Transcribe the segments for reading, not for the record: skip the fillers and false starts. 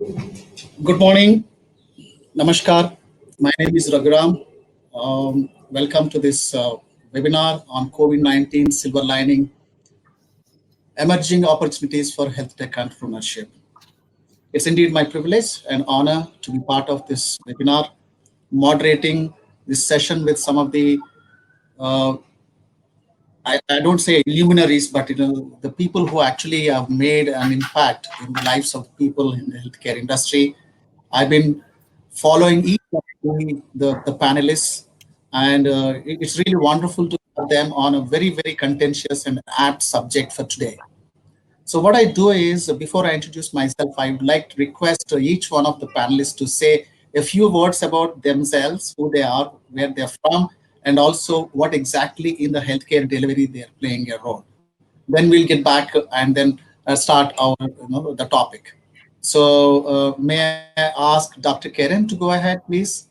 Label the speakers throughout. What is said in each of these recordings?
Speaker 1: Good morning. Namaskar. My name is Raghuram. Welcome to this webinar on COVID-19 silver lining, emerging opportunities for health tech entrepreneurship. It's indeed my privilege and honor to be part of this webinar, moderating this session with some of the, uh, I don't say luminaries, but the people who actually have made an impact in the lives of people in the healthcare industry. I've been following each of the panelists, and it's really wonderful to have them on a very, very contentious and apt subject for today. So what I do is, before I introduce myself, I would like to request each one of the panelists to say a few words about themselves, who they are, where they're from, and also what exactly in the healthcare delivery they're playing a role. Then we'll get back and then start our the topic. So may I ask Dr. Karen to go ahead, please?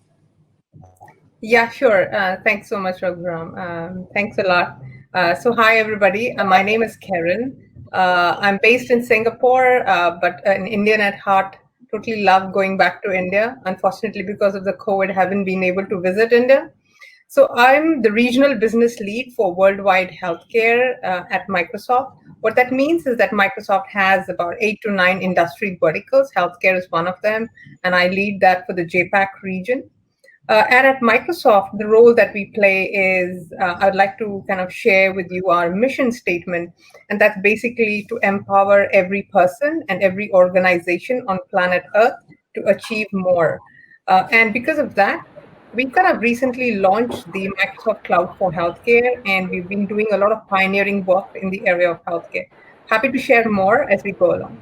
Speaker 2: Yeah, sure. Thanks so much, Raghuram. Thanks a lot. So, hi, everybody. My name is Karen. I'm based in Singapore, but an Indian at heart. Totally love going back to India. Unfortunately, because of the COVID, haven't been able to visit India. So, I'm the regional business lead for worldwide healthcare at Microsoft. What that means is that Microsoft has about 8 to 9 industry verticals. Healthcare is one of them, and I lead that for the JPAC region. And at Microsoft, the role that we play is I'd like to kind of share with you our mission statement. And that's basically to empower every person and every organization on planet Earth to achieve more. And because of that, we kind of recently launched the Microsoft Cloud for Healthcare, and we've been doing a lot of pioneering work in the area of healthcare. Happy to share more as we go along.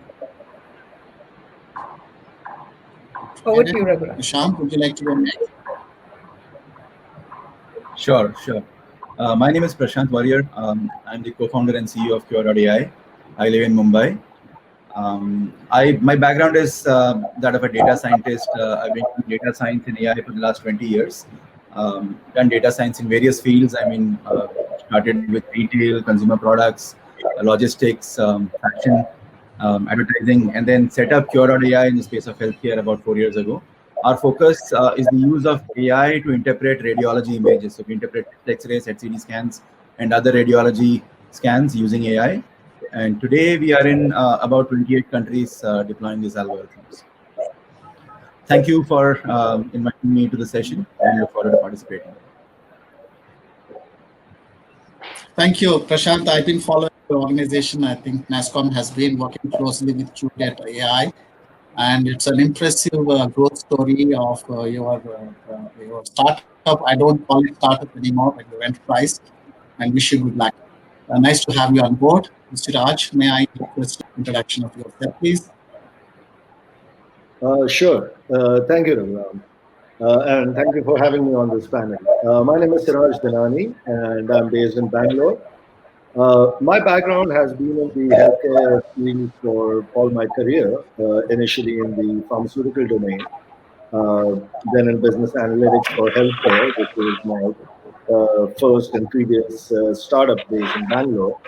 Speaker 2: Over to you,
Speaker 1: Karen,
Speaker 2: Raghuram.
Speaker 1: Prashant, would you like to go next?
Speaker 3: Sure. My name is Prashant Warrior. I'm the co-founder and CEO of Cure.ai. I live in Mumbai. My background is that of a data scientist. I've been doing data science and AI for the last 20 years. Done data science in various fields. Started with retail, consumer products, logistics, fashion, advertising, and then set up Cure.ai in the space of healthcare about 4 years ago. Our focus is the use of AI to interpret radiology images. So we interpret X-rays, CT scans, and other radiology scans using AI. And today we are in about 28 countries deploying these algorithms. Thank you for inviting me to the session, and look forward to participating.
Speaker 1: Thank you, Prashant. I've been following the organization. I think NASCOM has been working closely with Juliet AI, and it's an impressive growth story of your startup. I don't call it startup anymore, but your enterprise, and wish you good luck. Nice to have you on board. Mr. Raj, may I request an introduction of yourself, please?
Speaker 4: Sure. Thank you, Raghuram. And thank you for having me on this panel. My name is Siraj Dhanani, and I'm based in Bangalore. My background has been in the healthcare field for all my career, initially in the pharmaceutical domain, uh, then in business analytics for healthcare, which is my first and previous startup based in Bangalore.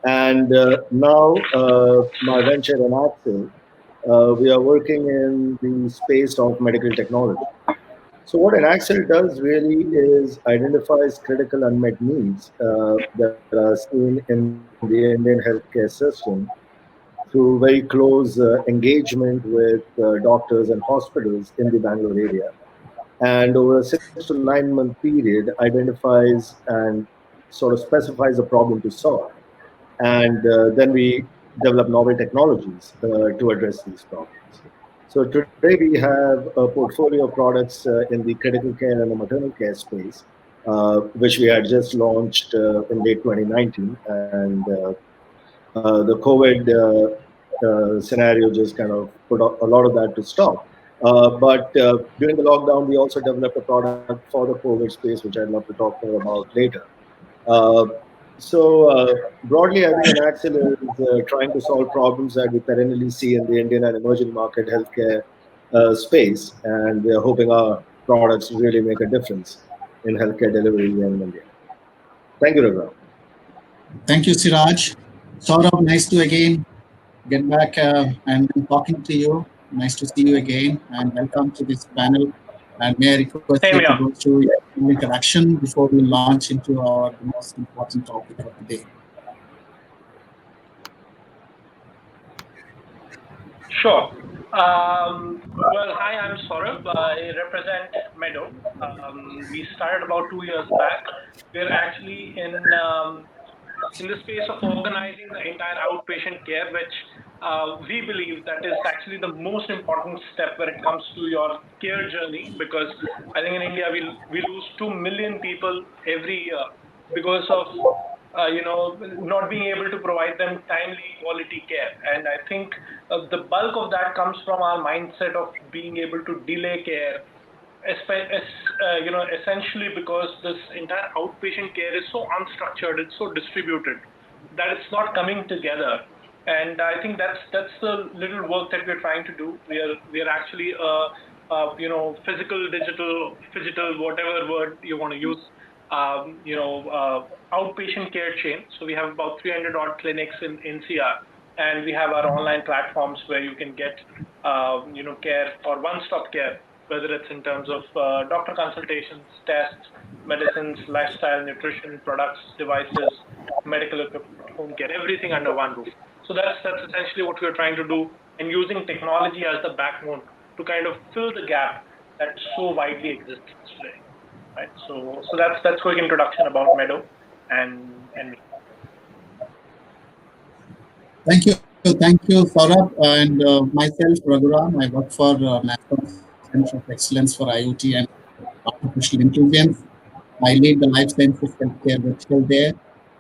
Speaker 4: And now my venture in Axel, we are working in the space of medical technology. So what an Axel does really is identifies critical unmet needs that are seen in the Indian healthcare system through very close engagement with doctors and hospitals in the Bangalore area. And over a 6 to 9 month period, identifies and sort of specifies a problem to solve. And then we develop novel technologies to address these problems. So today we have a portfolio of products in the critical care and the maternal care space, which we had just launched in late 2019, and the COVID scenario just kind of put a lot of that to stop. But during the lockdown, we also developed a product for the COVID space, which I'd love to talk more about later. Uh, so broadly, I think an Axel is trying to solve problems that we perennially see in the Indian and emerging market healthcare space, and we are hoping our products really make a difference in healthcare delivery in India. Thank you, Raghuram.
Speaker 1: Thank you, Siraj. Saurabh, nice to again get back and talking to you. Nice to see you again, and welcome to this panel. And may I request
Speaker 5: Same
Speaker 1: you to
Speaker 5: here.
Speaker 1: go through your introduction before we launch into our most important topic of the day.
Speaker 5: Sure. Well, hi, I'm Saurabh. I represent Meadow. We started about 2 years back. We're actually in the space of organizing the entire outpatient care, which we believe that is actually the most important step when it comes to your care journey, because I think in India we lose 2 million people every year because of not being able to provide them timely quality care. And I think the bulk of that comes from our mindset of being able to delay care, essentially because this entire outpatient care is so unstructured, it's so distributed that it's not coming together. And I think that's the little work that we're trying to do. We are actually physical, digital, whatever word you want to use, outpatient care chain. So we have about 300 odd clinics in NCR, and we have our online platforms where you can get care or one-stop care, whether it's in terms of doctor consultations, tests, medicines, lifestyle, nutrition, products, devices, medical equipment, home care, everything under one roof. So that's essentially what we're trying to do, and using technology as the backbone to kind of fill the gap that so widely exists today. Right. So that's quick introduction about Meadow and me.
Speaker 1: Thank you, Saurabh, and myself, Raghuram. I work for National Center of Excellence for IoT and Artificial Intelligence. I lead the life sciences healthcare vertical there.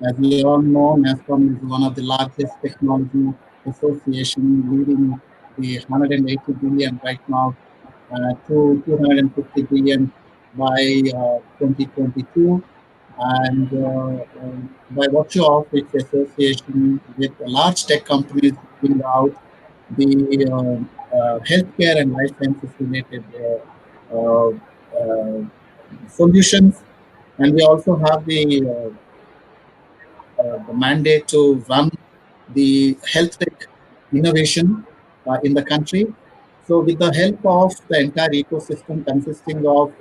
Speaker 1: As we all know, NASCOM is one of the largest technology association, leading the 180 billion right now to 250 billion by 2022. And by virtue of its association with large tech companies bring out the healthcare and life sciences related uh, uh, solutions. And we also have the mandate to run the health tech innovation in the country. So, with the help of the entire ecosystem consisting of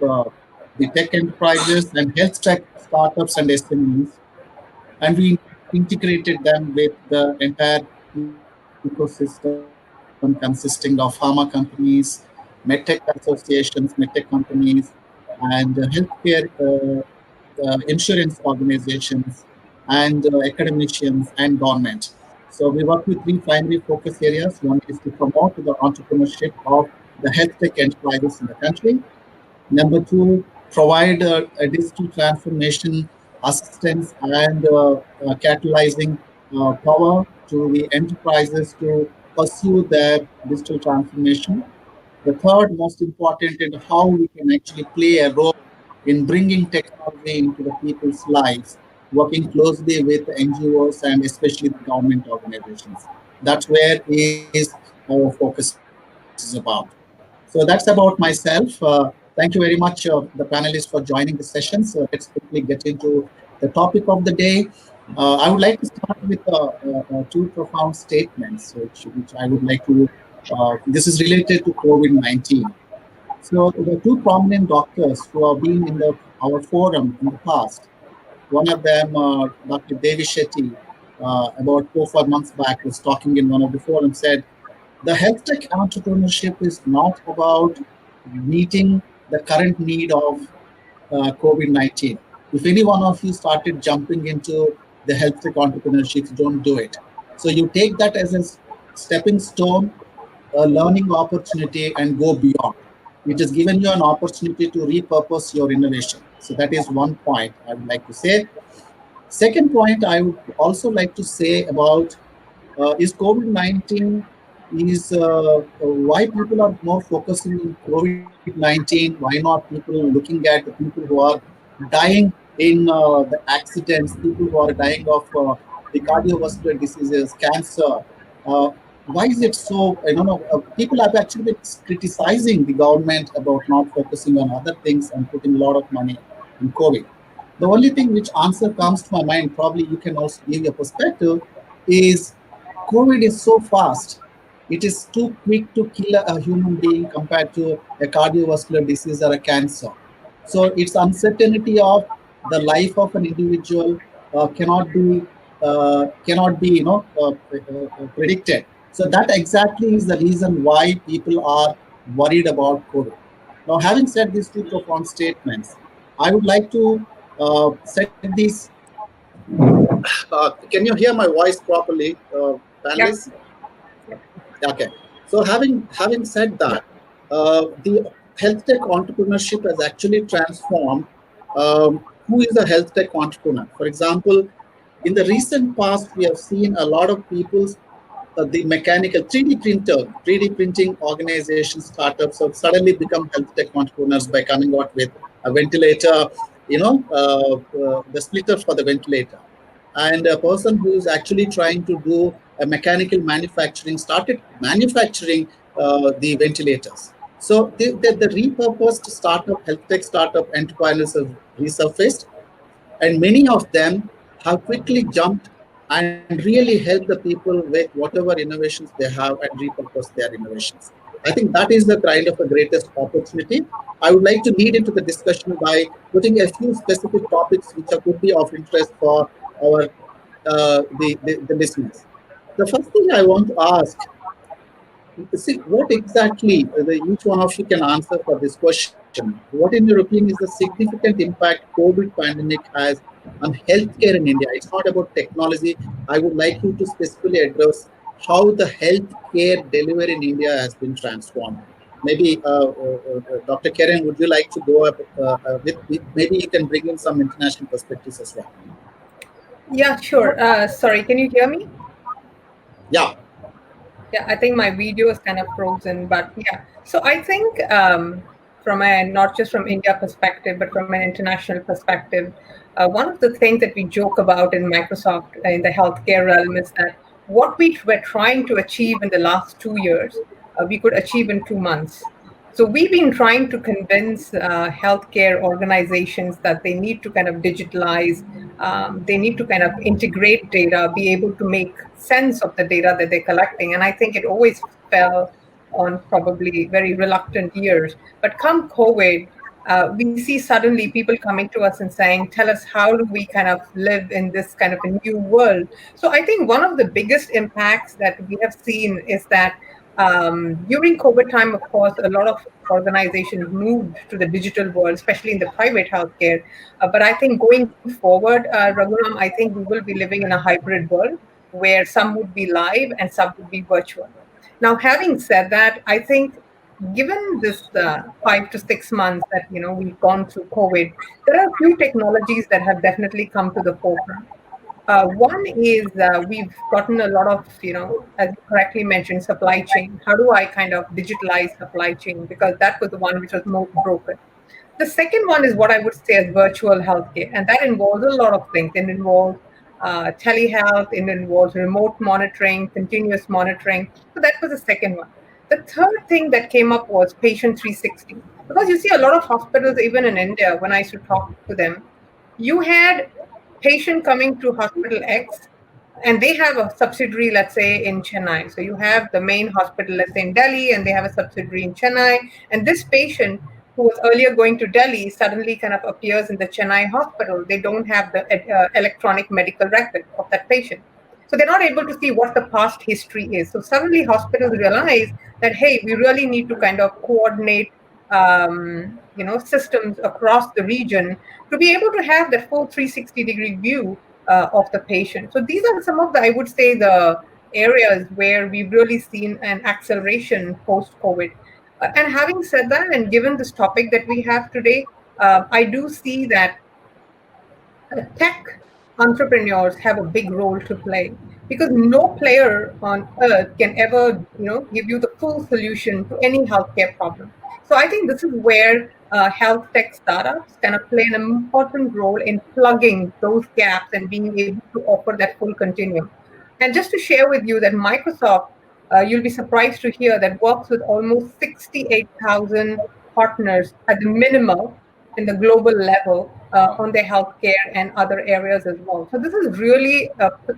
Speaker 1: the tech enterprises and health tech startups and SMEs, and we integrated them with the entire ecosystem consisting of pharma companies, medtech associations, medtech companies, and healthcare insurance organizations, and academicians and government. So we work with three primary focus areas. One is to promote the entrepreneurship of the health tech enterprises in the country. Number two, provide a digital transformation assistance and catalyzing power to the enterprises to pursue their digital transformation. The third most important is how we can actually play a role in bringing technology into the people's lives, working closely with NGOs and especially the government organizations. That's where is our focus is about. So that's about myself. Thank you very much, the panelists, for joining the session. So let's quickly get into the topic of the day. I would like to start with two profound statements, which I would like to. This is related to COVID-19. So the two prominent doctors who have been in our forum in the past, one of them, Dr. Devi Shetty, about 4 months back, was talking in one of the forums, said, the health tech entrepreneurship is not about meeting the current need of COVID-19. If any one of you started jumping into the health tech entrepreneurship, don't do it. So you take that as a stepping stone, a learning opportunity, and go beyond. It has given you an opportunity to repurpose your innovation. So that is one point I would like to say. Second point I would also like to say about is COVID-19 is why people are more focusing on COVID-19, why not people looking at the people who are dying in the accidents, people who are dying of the cardiovascular diseases, cancer. Uh, why is it so? People have actually been criticizing the government about not focusing on other things and putting a lot of money in COVID. The only thing which answer comes to my mind, probably you can also give your perspective, is COVID is so fast It is too quick to kill a human being compared to a cardiovascular disease or a cancer. So its uncertainty of the life of an individual cannot be predicted. So that exactly is the reason why people are worried about COVID. Now, having said these two profound statements, I would like to set these. Can you hear my voice properly,
Speaker 2: Yep.
Speaker 1: panelists? Okay. So having said that, the health tech entrepreneurship has actually transformed who is a health tech entrepreneur. For example, in the recent past, we have seen a lot of people, the mechanical 3D printer, 3D printing organizations, startups have suddenly become health tech entrepreneurs by coming out with a ventilator, the splitter for the ventilator. And a person who is actually trying to do a mechanical manufacturing started manufacturing the ventilators. So the repurposed startup, health tech startup entrepreneurs have resurfaced, and many of them have quickly jumped and really helped the people with whatever innovations they have and repurpose their innovations. I think that is the kind of the greatest opportunity. I would like to lead into the discussion by putting a few specific topics which could be of interest for our the listeners. The first thing I want to ask, see, what exactly each one of you can answer for this question. What, in your opinion, is the significant impact COVID pandemic has on healthcare in India? It's not about technology. I would like you to specifically address how the healthcare delivery in India has been transformed. Maybe Dr. Karen, would you like to go up with maybe you can bring in some international perspectives as well?
Speaker 2: Yeah, sure. Sorry, can you hear me?
Speaker 1: Yeah.
Speaker 2: Yeah, I think my video is kind of frozen, but yeah. So I think from a not just from India perspective, but from an international perspective, one of the things that we joke about in Microsoft in the healthcare realm is that what we were trying to achieve in the last 2 years, we could achieve in 2 months. So we've been trying to convince healthcare organizations that they need to kind of digitalize, they need to kind of integrate data, be able to make sense of the data that they're collecting. And I think it always fell on probably very reluctant ears. But come COVID, we see suddenly people coming to us and saying, tell us, how do we kind of live in this kind of a new world? So I think one of the biggest impacts that we have seen is that during COVID time, of course, a lot of organizations moved to the digital world, especially in the private healthcare. But I think going forward, Raghuram, I think we will be living in a hybrid world where some would be live and some would be virtual. Now, having said that, I think given this 5 to 6 months that we've gone through COVID, there are a few technologies that have definitely come to the forefront. One is we've gotten a lot of, as you correctly mentioned, supply chain. How do I kind of digitalize supply chain? Because that was the one which was most broken. The second one is what I would say as virtual healthcare, and that involves a lot of things. It involves telehealth, it involves remote monitoring, continuous monitoring. So that was the second one. The third thing that came up was patient 360. Because you see a lot of hospitals, even in India, when I used to talk to them, you had patient coming to hospital X and they have a subsidiary, let's say in Chennai. So you have the main hospital, let's say in Delhi, and they have a subsidiary in Chennai. And this patient who was earlier going to Delhi suddenly kind of appears in the Chennai hospital. They don't have the electronic medical record of that patient. So they're not able to see what the past history is. So suddenly hospitals realize that, hey, we really need to kind of coordinate systems across the region to be able to have that full 360-degree view of the patient. So these are some of the, I would say, the areas where we've really seen an acceleration post-COVID. And having said that, and given this topic that we have today, I do see that tech entrepreneurs have a big role to play because no player on earth can ever give you the full solution to any healthcare problem. So I think this is where health tech startups kind of play an important role in plugging those gaps and being able to offer that full continuum. And just to share with you that Microsoft, you'll be surprised to hear that works with almost 68,000 partners at the minimum in the global level on their healthcare and other areas as well. So this is really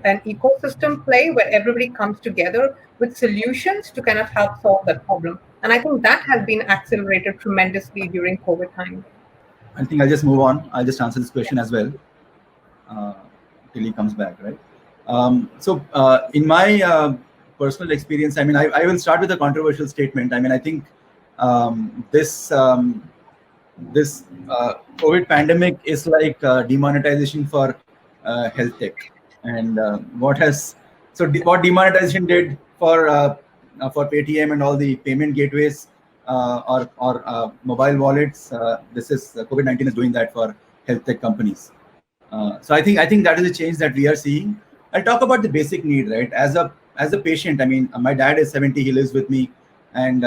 Speaker 2: an ecosystem play where everybody comes together with solutions to kind of help solve that problem. And I think that has been accelerated tremendously during COVID time.
Speaker 3: I think I'll just move on. I'll just answer this question as well till he comes back, right? In my personal experience, I mean, I will start with a controversial statement. I mean, I think this COVID pandemic is like demonetization for health tech, and what demonetization did for Paytm and all the payment gateways or mobile wallets. This is COVID-19 is doing that for health tech companies. So I think that is a change that we are seeing. I'll talk about the basic need, right? As a patient, I mean, my dad is 70, he lives with me, and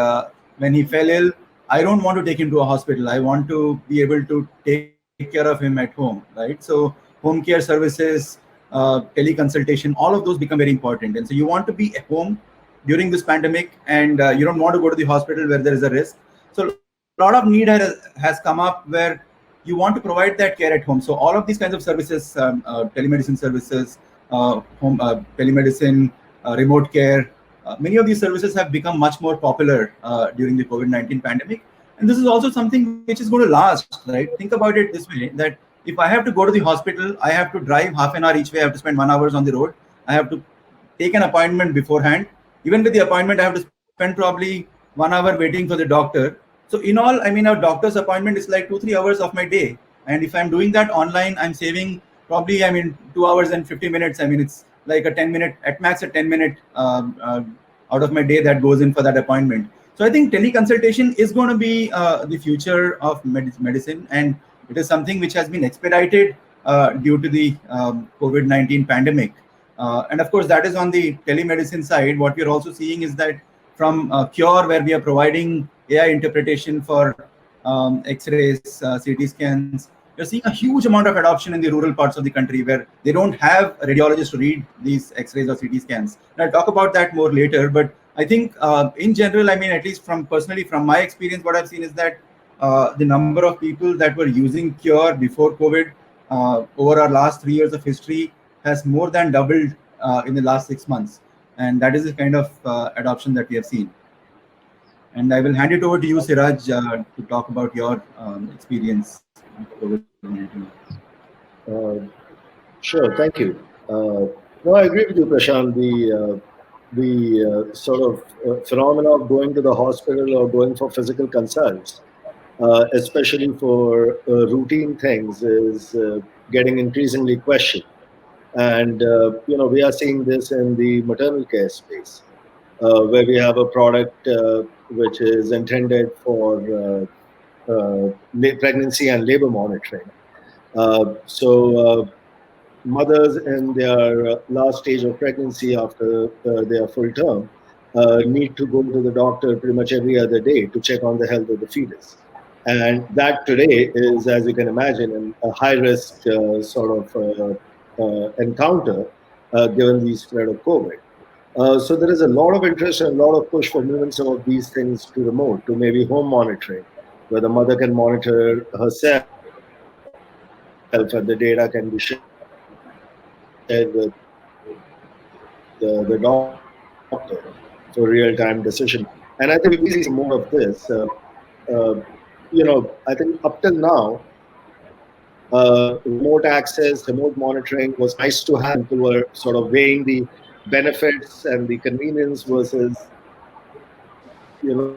Speaker 3: when he fell ill, I don't want to take him to a hospital. I want to be able to take care of him at home, right? So home care services, teleconsultation, all of those become very important. And so you want to be at home during this pandemic, and you don't want to go to the hospital where there is a risk. So a lot of need has come up where you want to provide that care at home. So all of these kinds of services, telemedicine services, home telemedicine, remote care, many of these services have become much more popular during the COVID-19 pandemic. And this is also something which is going to last, right? Think about it this way, that if I have to go to the hospital, I have to drive half an hour each way. I have to spend 1 hour on the road. I have to take an appointment beforehand. Even with the appointment, I have to spend probably 1 hour waiting for the doctor. So in all, I mean, a doctor's appointment is like 2-3 hours of my day. And if I'm doing that online, I'm saving probably, I mean, 2 hours and 50 minutes. I mean, it's like a 10-minute, at max a 10-minute out of my day that goes in for that appointment. So I think teleconsultation is going to be the future of medicine, and it is something which has been expedited due to the COVID-19 pandemic. And of course, that is on the telemedicine side. What we're also seeing is that from Cure, where we are providing AI interpretation for X-rays, CT scans, you're seeing a huge amount of adoption in the rural parts of the country where they don't have radiologists to read these X-rays or CT scans. And I'll talk about that more later. But I think in general, I mean, at least personally from my experience, what I've seen is that the number of people that were using Cure before COVID over our last 3 years of history has more than doubled in the last 6 months. And that is the kind of adoption that we have seen. And I will hand it over to you, Siraj, to talk about your experience with COVID-19.
Speaker 4: Sure, thank you. No, I agree with you, Prashant. The sort of phenomena of going to the hospital or going for physical consults, especially for routine things, is getting increasingly questioned. And we are seeing this in the maternal care space, where we have a product which is intended for pregnancy and labor monitoring. Mothers in their last stage of pregnancy after their full term need to go to the doctor pretty much every other day to check on the health of the fetus. And that today is, as you can imagine, a high-risk sort of encounter given the spread of COVID. So there is a lot of interest and a lot of push for moving some of these things to remote, to maybe home monitoring, where the mother can monitor herself and the data can be shared with the doctor for real-time decision. And I think we see some more of this. I think up till now, remote access, remote monitoring was nice to have. People were sort of weighing the benefits and the convenience versus, the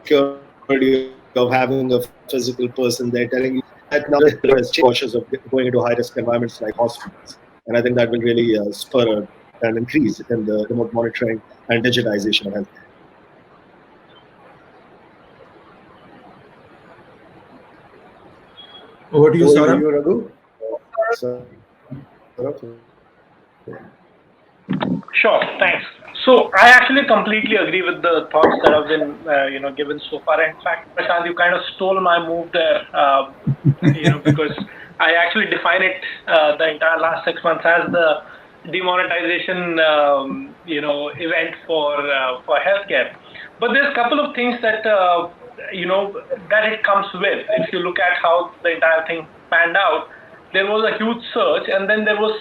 Speaker 4: security of having a physical person there telling you that now is cautious of going into high-risk environments like hospitals. And I think that will really spur an increase in the remote monitoring and digitization of healthcare.
Speaker 3: Over to you, Saurabh.
Speaker 5: Sure, thanks. So I actually completely agree with the thoughts that have been, given so far. In fact, Prashant, you kind of stole my move there, because I actually define it the entire last 6 months as the demonetization, event for healthcare. But there's a couple of things that that it comes with. If you look at how the entire thing panned out, there was a huge surge, and then there was,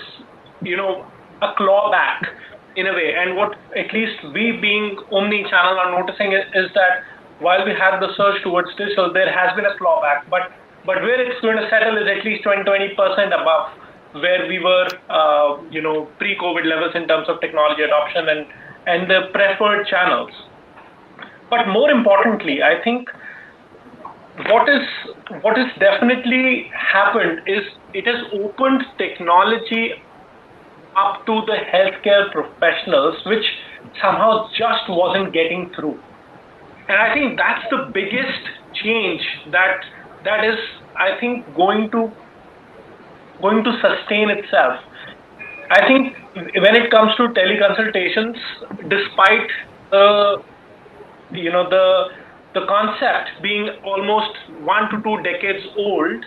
Speaker 5: a clawback in a way. And what at least we being omni-channel are noticing is that while we have the surge towards digital, there has been a clawback, but where it's going to settle is at least 20% above where we were, pre-COVID levels in terms of technology adoption and the preferred channels. But more importantly, I think what is definitely happened is it has opened technology up to the healthcare professionals, which somehow just wasn't getting through. And I think that's the biggest change that is, I think, going to sustain itself. I think when it comes to teleconsultations, despite the concept being almost 1 to 2 decades old,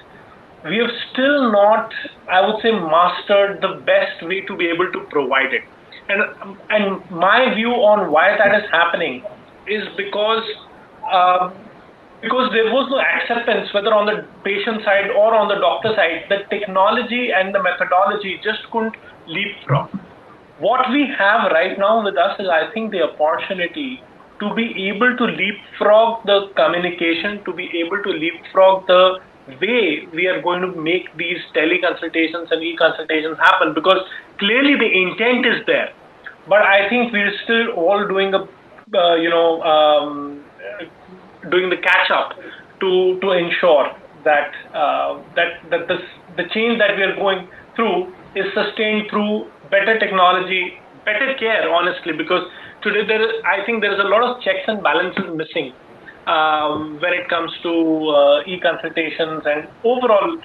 Speaker 5: we have still not, I would say, mastered the best way to be able to provide it. And my view on why that is happening is because there was no acceptance, whether on the patient side or on the doctor side, the technology and the methodology just couldn't leapfrog. What we have right now with us is, I think, the opportunity to be able to leapfrog the communication, to be able to leapfrog the way we are going to make these teleconsultations and e-consultations happen, because clearly the intent is there. But I think we're still all doing doing the catch up to ensure that the change that we are going through is sustained through better technology, better care, honestly, because today I think there is a lot of checks and balances missing when it comes to e-consultations and overall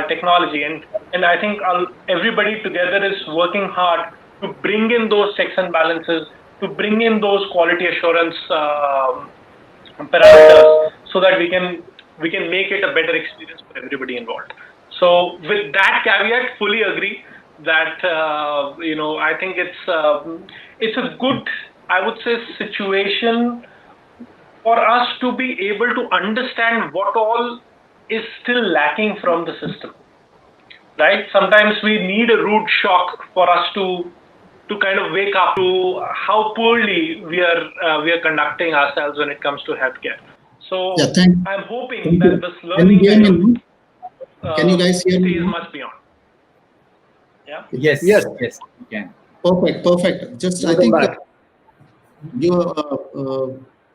Speaker 5: technology, and I think everybody together is working hard to bring in those checks and balances, to bring in those quality assurance parameters, so that we can make it a better experience for everybody involved. So with that caveat, fully agree that I think it's a good, I would say, situation for us to be able to understand what all is still lacking from the system, right? Sometimes we need a rude shock for us to kind of wake up to how poorly we are conducting ourselves when it comes to healthcare. So
Speaker 1: Yeah,
Speaker 5: I'm hoping that this learning
Speaker 1: can you guys hear me?
Speaker 5: stays much beyond. Yeah.
Speaker 3: Yes,
Speaker 4: Yes.
Speaker 3: yes, you can.
Speaker 1: Perfect. Just I
Speaker 4: Welcome
Speaker 1: think
Speaker 4: back.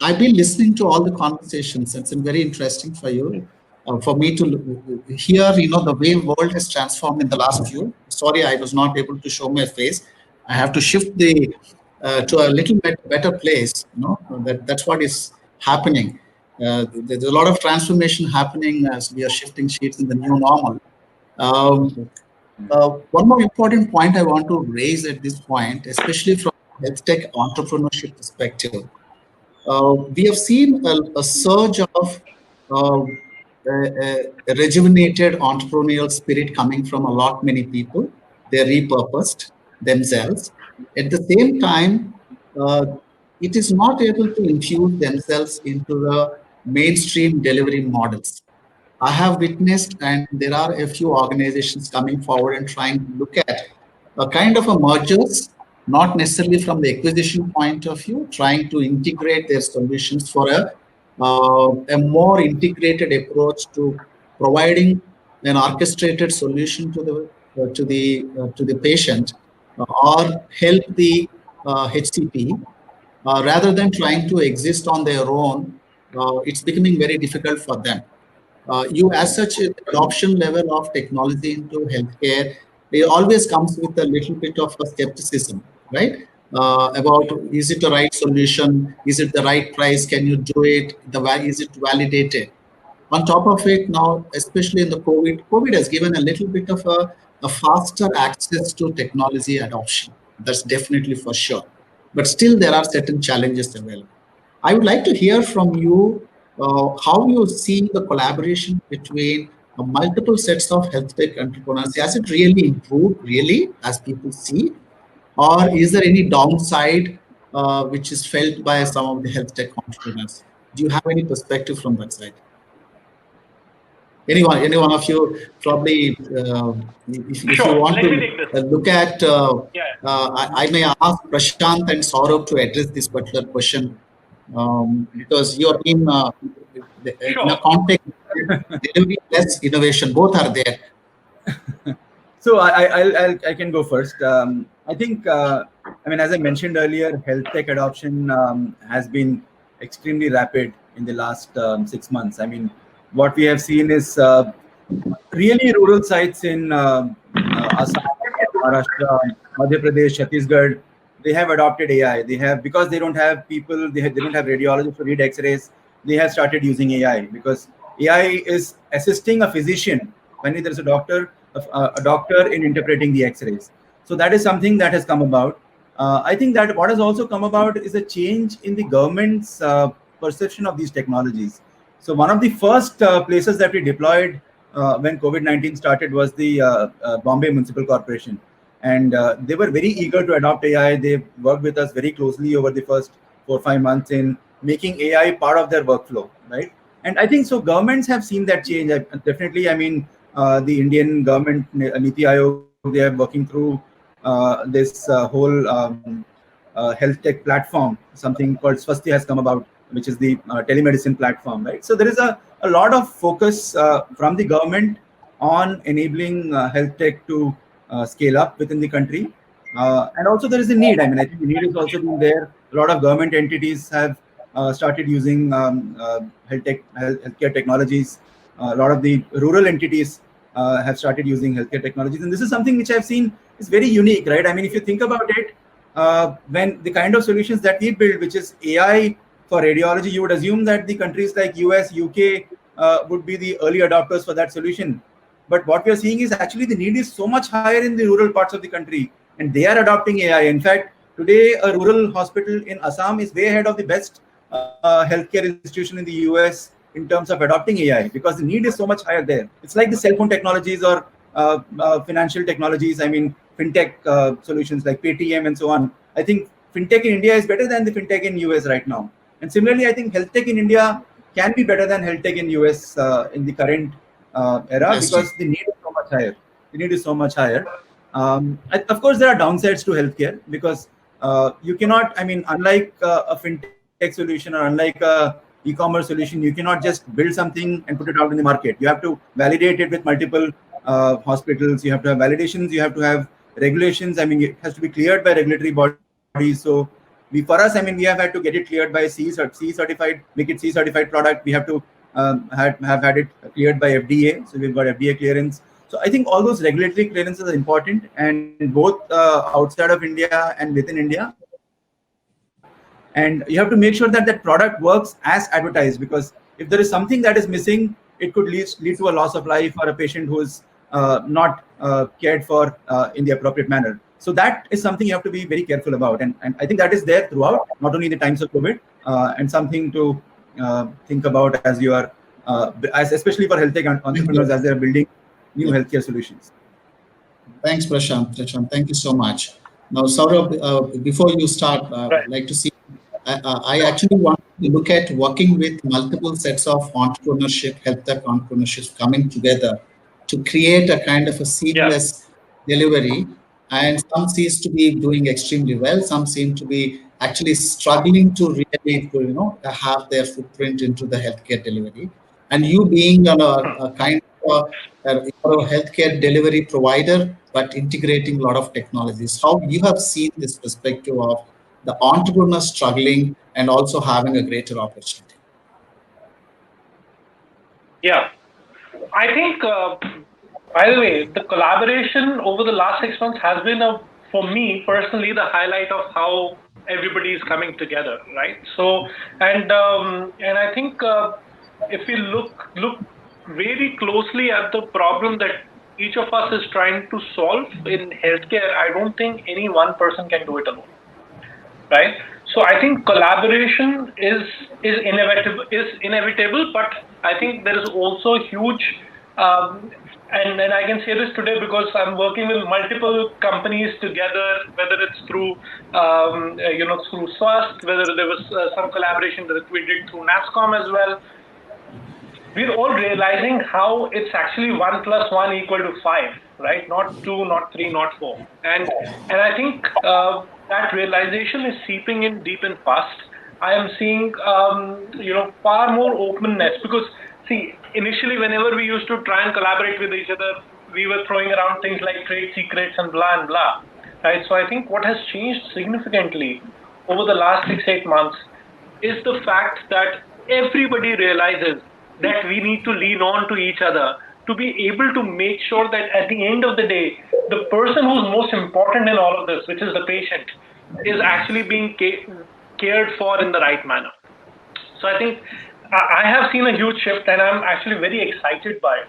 Speaker 1: I've been listening to all the conversations. It's been very interesting for you, for me to hear, the way world has transformed in the last few. Sorry, I was not able to show my face. I have to shift to a little bit better place. That's what is happening. There's a lot of transformation happening as we are shifting sheets in the new normal. One more important point I want to raise at this point, especially from health tech entrepreneurship perspective. We have seen a surge of a rejuvenated entrepreneurial spirit coming from a lot many people. They're repurposed themselves. At the same time, it is not able to infuse themselves into the mainstream delivery models. I have witnessed, and there are a few organizations coming forward and trying to look at a kind of a mergers, not necessarily from the acquisition point of view, trying to integrate their solutions for a more integrated approach to providing an orchestrated solution to the patient, or help the HCP, rather than trying to exist on their own. It's becoming very difficult for them. You as such, adoption level of technology into healthcare, it always comes with a little bit of a skepticism, right? About, is it the right solution? Is it the right price? Can you do it? Is it validated? On top of it now, especially in the COVID has given a little bit of a faster access to technology adoption. That's definitely for sure. But still, there are certain challenges available. I would like to hear from you how you see the collaboration between multiple sets of health tech entrepreneurs. Has it really improved, really, as people see? Or is there any downside which is felt by some of the health tech entrepreneurs? Do you have any perspective from that side? Any one of you probably, if you
Speaker 5: Sure.
Speaker 1: want
Speaker 5: Let me
Speaker 1: to
Speaker 5: take this.
Speaker 1: look at,
Speaker 5: Yeah.
Speaker 1: I may ask Prashant and Saurabh to address this particular question, because you have been in a
Speaker 5: Sure.
Speaker 1: context delivery plus innovation, both are there.
Speaker 3: So I can go first. I think I mean, as I mentioned earlier, health tech adoption has been extremely rapid in the last 6 months. I mean, what we have seen is really rural sites in Assam, Maharashtra, Madhya Pradesh, Chhattisgarh. They have adopted AI. They have, because they don't have people, they don't have radiologists to read X-rays. They have started using AI, because AI is assisting a physician when there is a doctor, a doctor in interpreting the X-rays. So that is something that has come about. I think that what has also come about is a change in the government's perception of these technologies. So one of the first places that we deployed when COVID-19 started was the Bombay Municipal Corporation. And they were very eager to adopt AI. They worked with us very closely over the first 4 or 5 months in making AI part of their workflow, right? And I think so governments have seen that change. Definitely, I mean, the Indian government, Niti Aayog, they are working through this whole health tech platform. Something called Swasthya has come about, which is the telemedicine platform, right? So there is a lot of focus from the government on enabling health tech to scale up within the country. And also there is a need. I mean, I think the need is also been there. A lot of government entities have started using healthcare technologies. A lot of the rural entities have started using healthcare technologies. And this is something which I've seen is very unique, right? I mean, if you think about it, when the kind of solutions that we build, which is AI for radiology, you would assume that the countries like US, UK would be the early adopters for that solution. But what we are seeing is actually the need is so much higher in the rural parts of the country, and they are adopting AI. In fact, today a rural hospital in Assam is way ahead of the best healthcare institution in the US in terms of adopting AI, because the need is so much higher there. It's like the cell phone technologies or financial technologies. I mean, fintech solutions like Paytm and so on. I think fintech in India is better than the fintech in US right now. And similarly, I think health tech in India can be better than health tech in US in the current era, because the need is so much higher. The need is so much higher. Of course, there are downsides to healthcare, because you cannot, I mean, unlike a fintech solution or unlike a e-commerce solution, you cannot just build something and put it out in the market. You have to validate it with multiple hospitals. You have to have validations. You have to have regulations. I mean, it has to be cleared by regulatory bodies. So for us, I mean, we have had to get it cleared by C certified, make it C certified product. We have to have had it cleared by FDA. So we've got FDA clearance. So I think all those regulatory clearances are important, and both outside of India and within India. And you have to make sure that that product works as advertised, because if there is something that is missing, it could lead to a loss of life or a patient who is not cared for in the appropriate manner. So that is something you have to be very careful about. And I think that is there throughout, not only in the times of COVID, and something to think about as you are, especially for health tech entrepreneurs as they are building new healthcare solutions.
Speaker 1: Thanks, Prashant. Prashant, thank you so much. Now, Saurabh, before you start, I'd like to see, I actually want to look at working with multiple sets of entrepreneurship, health tech entrepreneurship coming together to create a kind of a seamless delivery. And some seems to be doing extremely well. Some seem to be actually struggling to really, have their footprint into the healthcare delivery. And you being a kind of a healthcare delivery provider, but integrating a lot of technologies, how you have seen this perspective of the entrepreneur struggling and also having a greater opportunity?
Speaker 5: Yeah. I think, by the way, the collaboration over the last 6 months has been, for me personally, the highlight of how everybody is coming together, right? So, and I think if we look very closely at the problem that each of us is trying to solve in healthcare, I don't think any one person can do it alone, right? So I think collaboration is inevitable, but I think there is also huge and I can say this today because I'm working with multiple companies together, whether it's through, through SWAST, whether there was some collaboration that we did through NASCOM as well. We're all realizing how it's actually 1 + 1 = 5, right? Not 2, not 3, not 4. And I think that realization is seeping in deep and fast. I am seeing, far more openness because, see, initially, whenever we used to try and collaborate with each other, we were throwing around things like trade secrets and blah and blah, right? So I think what has changed significantly over the last 6-8 months is the fact that everybody realizes that we need to lean on to each other to be able to make sure that at the end of the day, the person who's most important in all of this, which is the patient, is actually being cared for in the right manner. So I think I have seen a huge shift, and I'm actually very excited by it.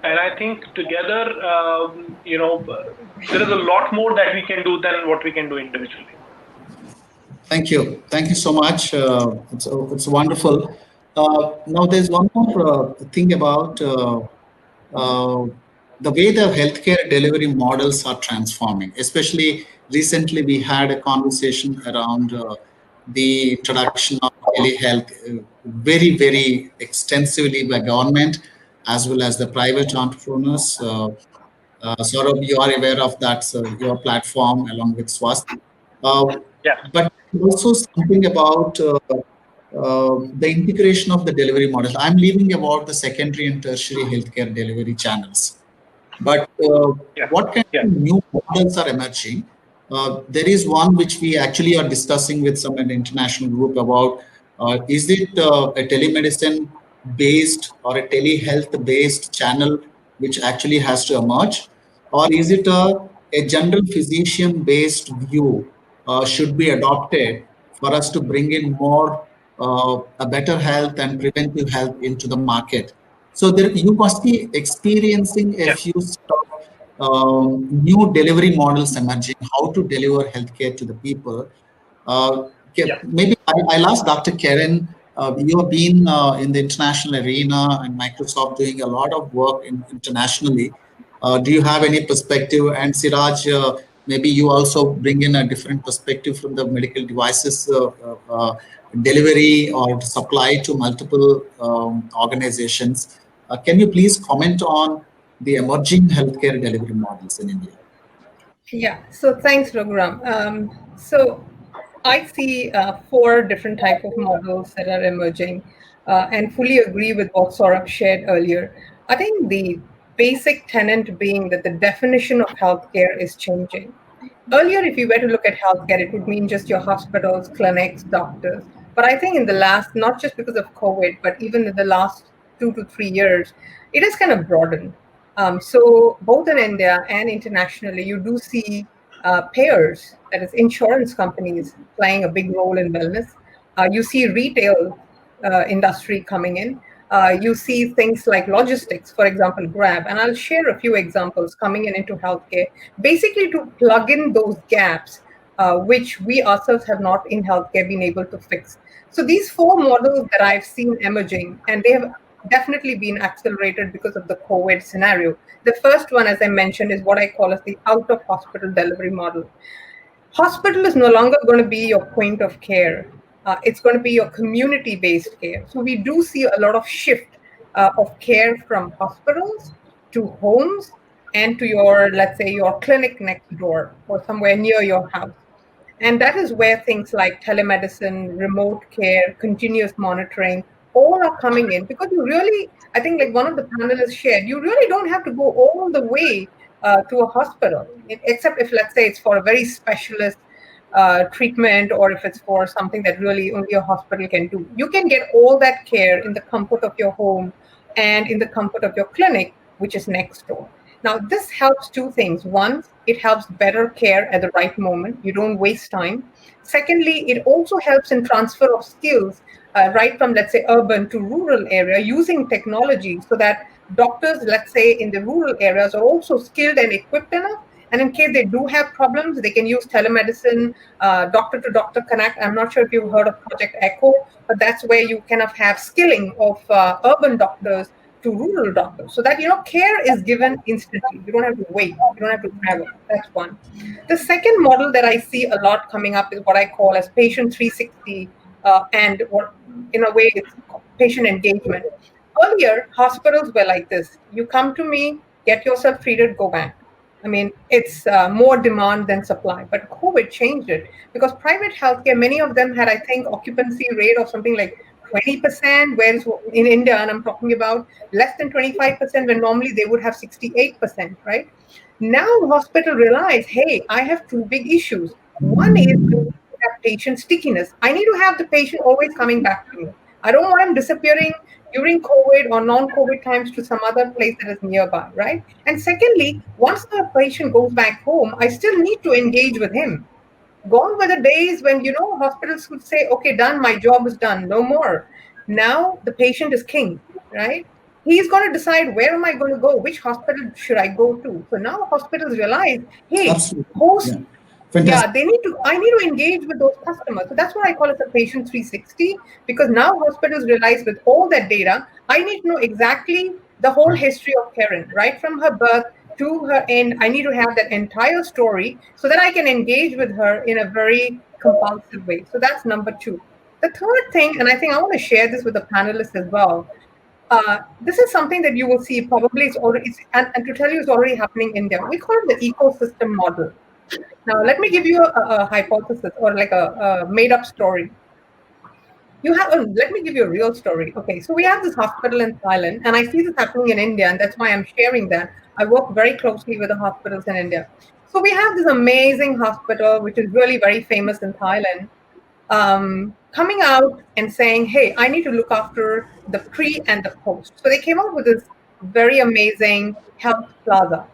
Speaker 5: And I think together, there is a lot more that we can do than what we can do individually.
Speaker 1: Thank you. Thank you so much. It's wonderful. Now, there's one more thing about the way the healthcare delivery models are transforming. Especially recently, we had a conversation around the introduction of telehealth very, very extensively by government as well as the private entrepreneurs. Saurabh, you are aware of that, your platform along with SWAST. But also something about the integration of the delivery model. I'm leaving about the secondary and tertiary healthcare delivery channels. But what kind of new models are emerging? There is one which we actually are discussing with some an international group about. Is it a telemedicine based or a telehealth based channel which actually has to emerge? Or is it a general physician based view should be adopted for us to bring in more a better health and preventive health into the market? So there, you must be experiencing a few new delivery models emerging, how to deliver healthcare to the people. Maybe I'll ask Dr. Karen. You have been in the international arena and Microsoft doing a lot of work internationally. Do you have any perspective? And Siraj, maybe you also bring in a different perspective from the medical devices delivery or supply to multiple organizations. Can you please comment on the emerging healthcare delivery models in India?
Speaker 2: Yeah, so thanks, Raghuram. So I see 4 different types of models that are emerging and fully agree with what Saurabh shared earlier. I think the basic tenet being that the definition of healthcare is changing. Earlier, if you were to look at healthcare, it would mean just your hospitals, clinics, doctors. But I think in the last, not just because of COVID, but even in the last 2 to 3 years, it has kind of broadened. So both in India and internationally, you do see payers, that is insurance companies, playing a big role in wellness. You see retail industry coming in. You see things like logistics, for example, Grab. And I'll share a few examples coming into healthcare, basically to plug in those gaps, which we ourselves have not in healthcare been able to fix. So these 4 models that I've seen emerging, and they have definitely been accelerated because of the COVID scenario. The first one, as I mentioned, is what I call as the out-of-hospital delivery model. Hospital is no longer going to be your point of care. It's going to be your community-based care. So we do see a lot of shift of care from hospitals to homes and to your, let's say, your clinic next door or somewhere near your house. And that is where things like telemedicine, remote care, continuous monitoring, all are coming in, because you really, I think like one of the panelists shared, you really don't have to go all the way to a hospital, except if, let's say, it's for a very specialist treatment, or if it's for something that really only a hospital can do. You can get all that care in the comfort of your home and in the comfort of your clinic, which is next door. Now, this helps 2 things. One, it helps better care at the right moment. You don't waste time. Secondly, it also helps in transfer of skills right from, let's say, urban to rural area using technology, so that doctors, let's say, in the rural areas are also skilled and equipped enough. And in case they do have problems, they can use telemedicine, doctor-to-doctor connect. I'm not sure if you've heard of Project Echo, but that's where you kind of have skilling of urban doctors to rural doctors, so that care is given instantly. You don't have to wait. You don't have to travel. That's one. The second model that I see a lot coming up is what I call as patient 360, and what in a way it's patient engagement. Earlier, hospitals were like this: you come to me, get yourself treated, go back. I mean, it's more demand than supply. But COVID changed it, because private healthcare, many of them had, I think, occupancy rate of something like 20%, whereas in India, and I'm talking about less than 25%, when normally they would have 68%, right? Now hospital realize, hey, I have two big issues. One is I need to have patient stickiness. I need to have the patient always coming back to me. I don't want him disappearing during COVID or non-COVID times to some other place that is nearby, right? And secondly, once the patient goes back home, I still need to engage with him. Gone were the days when, hospitals would say, okay, done, my job is done, no more. Now the patient is king, right? He's going to decide, where am I going to go? Which hospital should I go to? So now hospitals realize, hey,
Speaker 1: Absolutely.
Speaker 2: host,
Speaker 1: Yeah. Fantastic.
Speaker 2: I need to engage with those customers. So that's what I call it a patient 360, because now hospitals realize, with all that data, I need to know exactly the whole history of Karen, right from her birth to her end. I need to have that entire story so that I can engage with her in a very compulsive way. So that's number two. The third thing, and I think I want to share this with the panelists as well. This is something that you will see probably and to tell you, it's already happening in India. We call it the ecosystem model. Now, let me give you a hypothesis, or like a made-up story. Let me give you a real story. Okay, so we have this hospital in Thailand, and I see this happening in India, and that's why I'm sharing that. I work very closely with the hospitals in India. So we have this amazing hospital, which is really very famous in Thailand, coming out and saying, hey, I need to look after the pre and the post. So they came out with this very amazing health plaza.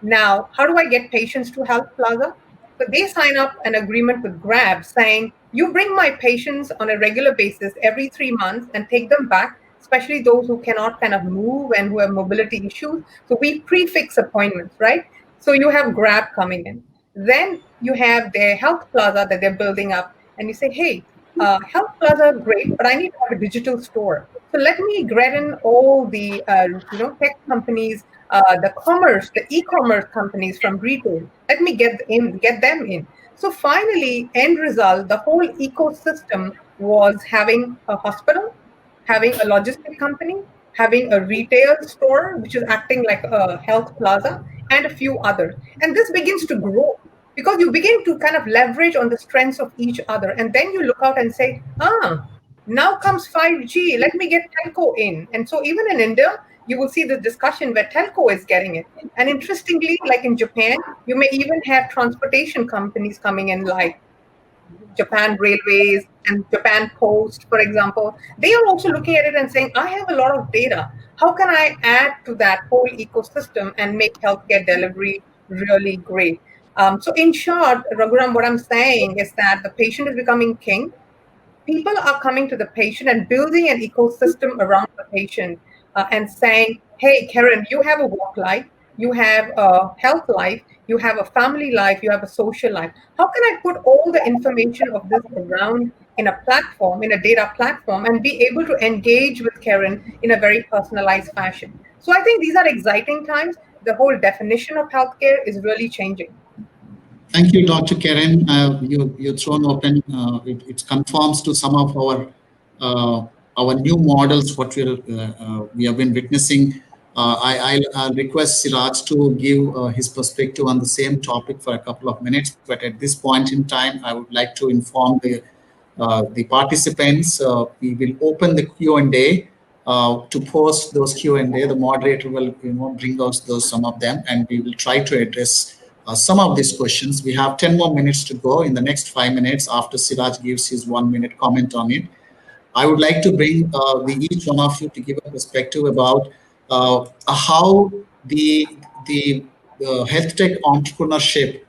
Speaker 2: Now, how do I get patients to health plaza? So they sign up an agreement with Grab saying, you bring my patients on a regular basis every 3 months and take them back, especially those who cannot kind of move and who have mobility issues. So we prefix appointments, right? So you have Grab coming in. Then you have their health plaza that they're building up. And you say, hey, health plaza, great, but I need to have a digital store. So let me get in all the tech companies, the e-commerce companies from retail. Let me get them in. So finally, end result, the whole ecosystem was having a hospital, having a logistic company, having a retail store, which is acting like a health plaza, and a few others. And this begins to grow, because you begin to kind of leverage on the strengths of each other. And then you look out and say, now comes 5G. Let me get telco in. And so even in India, you will see the discussion where telco is getting it. And interestingly, like in Japan, you may even have transportation companies coming in, like Japan Railways and Japan Post, for example. They are also looking at it and saying, I have a lot of data. How can I add to that whole ecosystem and make healthcare delivery really great? So in short, Raghuram, what I'm saying is that the patient is becoming king. People are coming to the patient and building an ecosystem around the patient, and saying, hey, Karen, you have a work life, you have a health life, you have a family life, you have a social life. How can I put all the information of this around in a platform, in a data platform, and be able to engage with Karen in a very personalized fashion? So I think these are exciting times. The whole definition of healthcare is really changing.
Speaker 1: Thank you, Dr. Karen. You've thrown open. It conforms to some of our new models, what we have been witnessing. I'll request Siraj to give his perspective on the same topic for a couple of minutes. But at this point in time, I would like to inform the participants. We will open the Q&A. To post those Q&A, the moderator will bring out some of them, and we will try to address some of these questions. We have 10 more minutes to go. In the next 5 minutes, after Siraj gives his 1-minute comment on it, I would like to bring each one of you to give a perspective about how the health tech entrepreneurship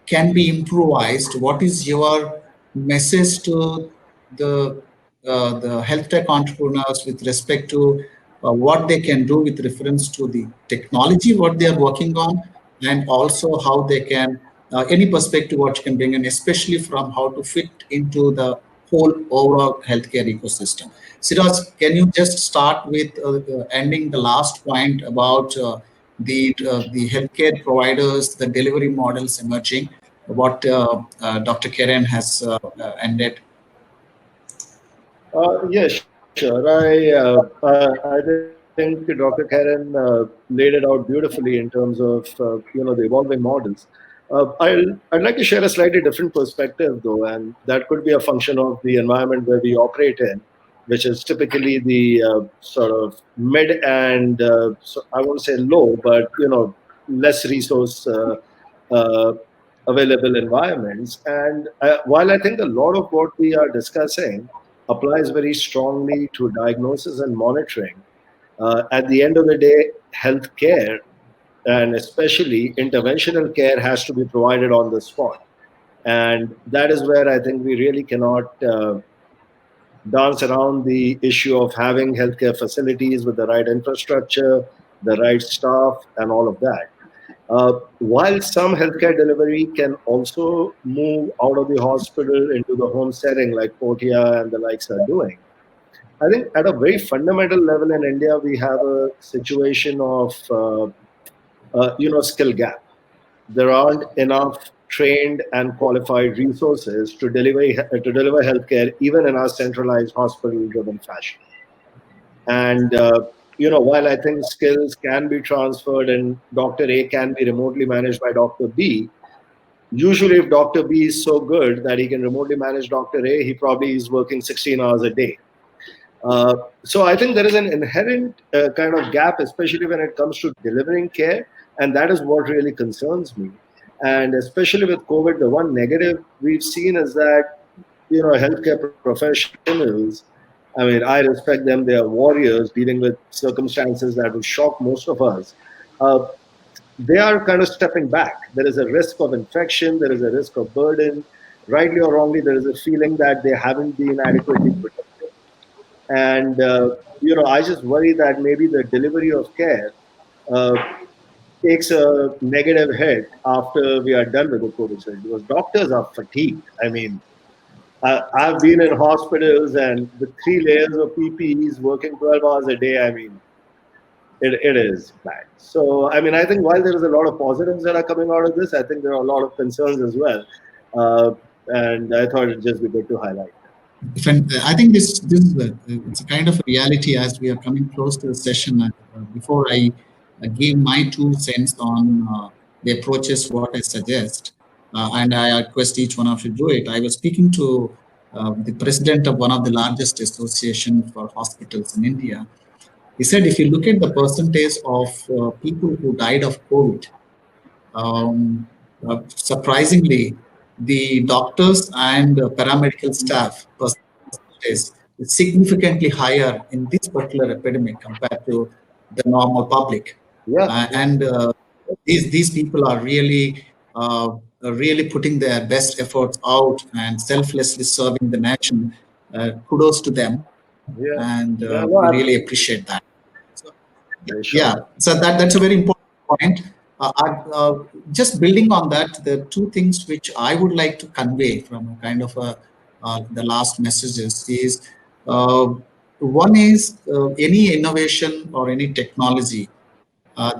Speaker 1: can be improvised. What is your message to the health tech entrepreneurs with respect to what they can do with reference to the technology, what they are working on, and also how they can, any perspective what you can bring in, especially from how to fit into the whole overall healthcare ecosystem. Siraj, can you just start with ending the last point about the healthcare providers, the delivery models emerging, what Dr. Karen has ended?
Speaker 4: Yeah, sure. I think Dr. Karen laid it out beautifully in terms of the evolving models. I'd like to share a slightly different perspective though, and that could be a function of the environment where we operate in, which is typically the sort of mid and so I won't say low, but less resource uh, available environments. And while I think a lot of what we are discussing applies very strongly to diagnosis and monitoring, at the end of the day, healthcare and especially interventional care has to be provided on the spot. And that is where I think we really cannot dance around the issue of having healthcare facilities with the right infrastructure, the right staff, and all of that. While some healthcare delivery can also move out of the hospital into the home setting, like Portia and the likes are doing, I think at a very fundamental level in India, we have a situation of skill gap. There aren't enough trained and qualified resources to deliver healthcare, even in our centralized hospital-driven fashion. And while I think skills can be transferred and Doctor A can be remotely managed by Doctor B, usually if Doctor B is so good that he can remotely manage Doctor A, he probably is working 16 hours a day. So I think there is an inherent kind of gap, especially when it comes to delivering care, and that is what really concerns me. And especially with COVID, the one negative we've seen is that healthcare professionals. I mean, I respect them; they are warriors dealing with circumstances that will shock most of us. Uh, they are kind of stepping back. There is a risk of infection. There is a risk of burden. Rightly or wrongly, there is a feeling that they haven't been adequately protected. And I just worry that maybe the delivery of care uh, takes a negative hit after we are done with the COVID surge, because doctors are fatigued. I mean, I've been in hospitals and with 3 layers of PPEs working 12 hours a day. I mean, it is bad. So, I mean, I think while there is a lot of positives that are coming out of this, I think there are a lot of concerns as well. Uh, and I thought it'd just be good to highlight.
Speaker 1: I think this is it's a kind of a reality as we are coming close to the session. Before I give my 2 cents on the approaches, what I suggest, and I request each one of you to do it. I was speaking to the president of one of the largest association for hospitals in India. He said, if you look at the percentage of people who died of COVID, surprisingly, the doctors and paramedical staff percentage is significantly higher in this particular epidemic compared to the normal public.
Speaker 4: Yeah.
Speaker 1: And these people are really putting their best efforts out and selflessly serving the nation. Kudos to them,
Speaker 4: Yeah.
Speaker 1: and
Speaker 4: Yeah,
Speaker 1: we
Speaker 4: no,
Speaker 1: really
Speaker 4: absolutely.
Speaker 1: appreciate that. So,
Speaker 4: Very
Speaker 1: yeah,
Speaker 4: sure.
Speaker 1: so that's a very important point. Just building on that, the 2 things which I would like to convey from a kind of the last messages is uh, one is any innovation or any technology,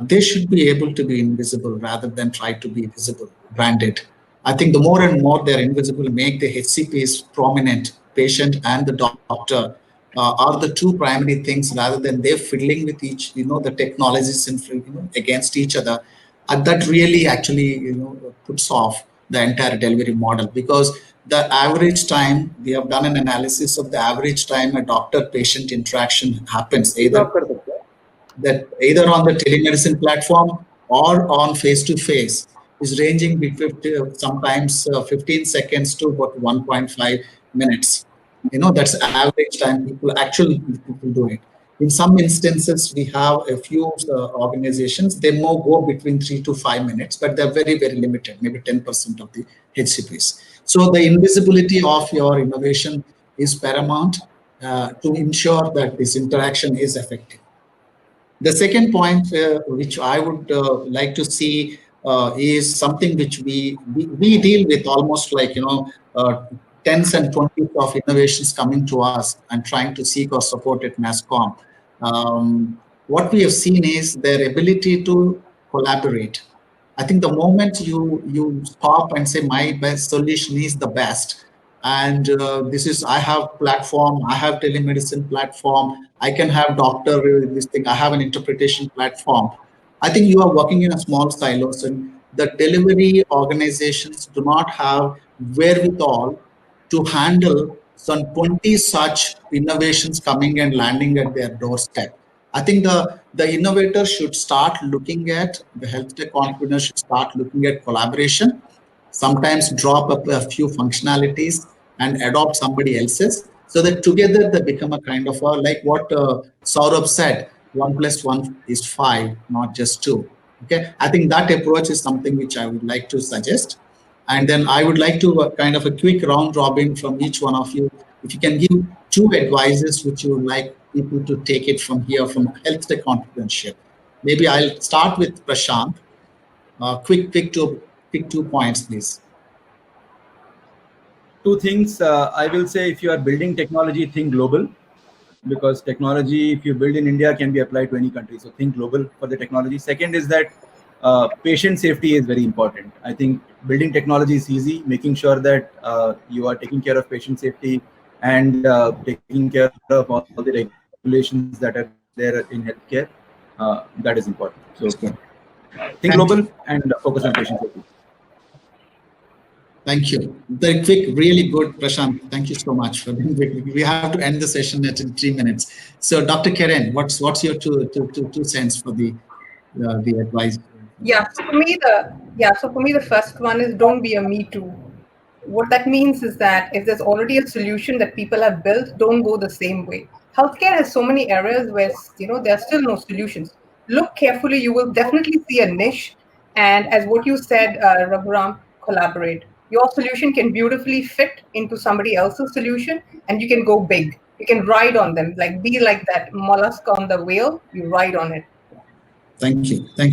Speaker 1: they should be able to be invisible rather than try to be visible, branded. I think the more and more they're invisible, make the HCPs prominent, patient and the doctor are the 2 primary things rather than they're fiddling with each, the technologies in, against each other. And that really actually, puts off the entire delivery model, because the average time, we have done an analysis of the average time a doctor-patient interaction happens,
Speaker 4: ये तो
Speaker 1: either
Speaker 4: आप कर सकते हैं.
Speaker 1: on the telemedicine platform or on face to face, is ranging between sometimes 15 seconds to about 1.5 minutes. That's average time people do it. In some instances, we have a few organizations, they more go between 3 to 5 minutes, but they're very, very limited, maybe 10% of the HCPs. So the invisibility of your innovation is paramount to ensure that this interaction is effective. The second point, which I would like to see, is something which we deal with almost like tens and twenties of innovations coming to us and trying to seek or support at NASSCOM. What we have seen is their ability to collaborate. I think the moment you stop and say my best solution is the best, and this is I have platform, I have telemedicine platform, I can have doctor this thing, I have an interpretation platform. I think you are working in a small silos, and the delivery organizations do not have wherewithal to handle some 20 such innovations coming and landing at their doorstep. I think the innovator should start looking at, the health tech entrepreneur should start looking at collaboration, sometimes drop a few functionalities and adopt somebody else's, so that together they become a kind of a, like what Saurabh said, 1+1 is 5, not just 2. Okay, I think that approach is something which I would like to suggest. And then I would like to kind of a quick round robin from each one of you. If you can give 2 advices which you would like people to take it from here, from health tech entrepreneurship. Maybe I'll start with Prashant. Quick 2 points, please.
Speaker 3: 2 things. I will say, if you are building technology, think global, because technology, if you build in India, can be applied to any country. So think global for the technology. Second is that patient safety is very important. I think building technology is easy, making sure that you are taking care of patient safety and taking care of all the regulations that are there in healthcare. That is important. So think global and focus on patient safety.
Speaker 1: Thank you. Very quick, really good, Prashant. Thank you so much for being quick. We have to end the session in 3 minutes. So, Dr. Karen, what's your two cents for the advice?
Speaker 2: Yeah. So for me, the first one is don't be a me too. What that means is that if there's already a solution that people have built, don't go the same way. Healthcare has so many areas where there are still no solutions. Look carefully; you will definitely see a niche. And as what you said, Raghuram, collaborate. Your solution can beautifully fit into somebody else's solution, and you can go big. You can ride on them, like be like that mollusk on the whale. You ride on it.
Speaker 1: Thank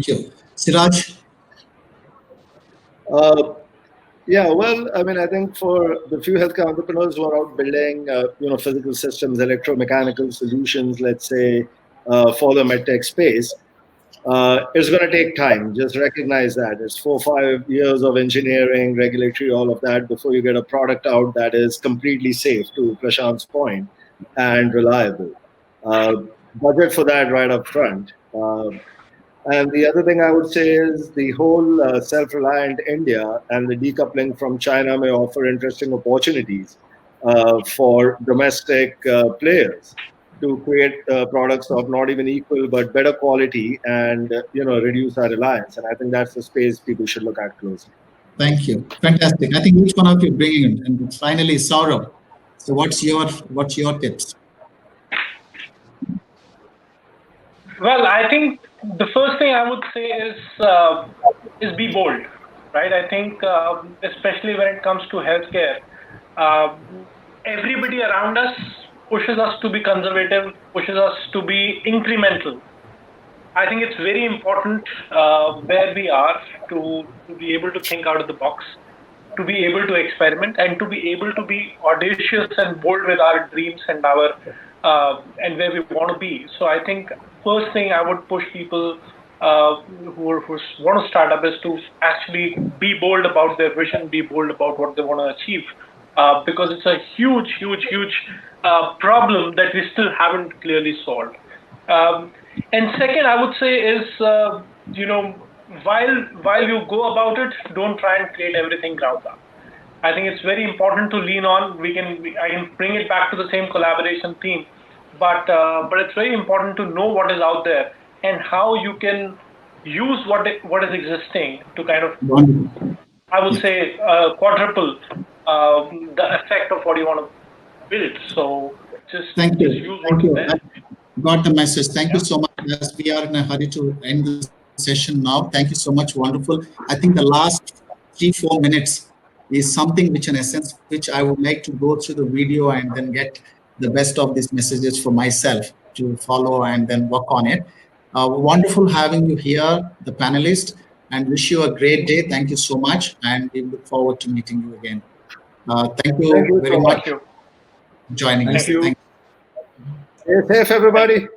Speaker 1: you, Siraj.
Speaker 4: Yeah, well, I mean, I think for the few healthcare entrepreneurs who are out building, physical systems, electromechanical solutions, let's say, for the medtech space, it's going to take time. Just recognize that it's 4-5 years of engineering, regulatory, all of that before you get a product out that is completely safe, to Prashant's point, and reliable. Budget for that right up front. And the other thing I would say is the whole self-reliant India and the decoupling from China may offer interesting opportunities for domestic players to create products of not even equal but better quality and reduce our reliance. And I think that's the space people should look at closely.
Speaker 1: Thank you. Fantastic. I think each one of you bringing in. And finally, Saurabh. So what's your tips?
Speaker 5: Well, I think the first thing I would say is be bold, right? I think especially when it comes to healthcare, everybody around us pushes us to be conservative, pushes us to be incremental. I think it's very important where we are to be able to think out of the box, to be able to experiment, and to be able to be audacious and bold with our dreams and our and where we want to be. So I think first thing I would push people who want to start up is to actually be bold about their vision, be bold about what they want to achieve, because it's a huge problem that we still haven't clearly solved. And second, I would say is, while you go about it, don't try and create everything ground up. I think it's very important to lean on. I can bring it back to the same collaboration theme, but it's very important to know what is out there and how you can use what is existing to kind of, I would say, quadruple the effect of what you want to build. So just
Speaker 1: thank you.
Speaker 5: Use what is there.
Speaker 1: Got the message. Thank you so much. As we are in a hurry to end the session now. Thank you so much. Wonderful. I think the last 3-4 minutes is something which, in essence, which I would like to go through the video and then get the best of these messages for myself to follow and then work on it. Wonderful having you here, the panelists, and wish you a great day. Thank you so much, and we look forward to meeting you again. Thank you
Speaker 4: Thank you
Speaker 1: very
Speaker 4: so
Speaker 1: much
Speaker 5: Thank you.
Speaker 1: for joining us.
Speaker 3: Thank you.
Speaker 1: Thank
Speaker 4: Stay safe, everybody.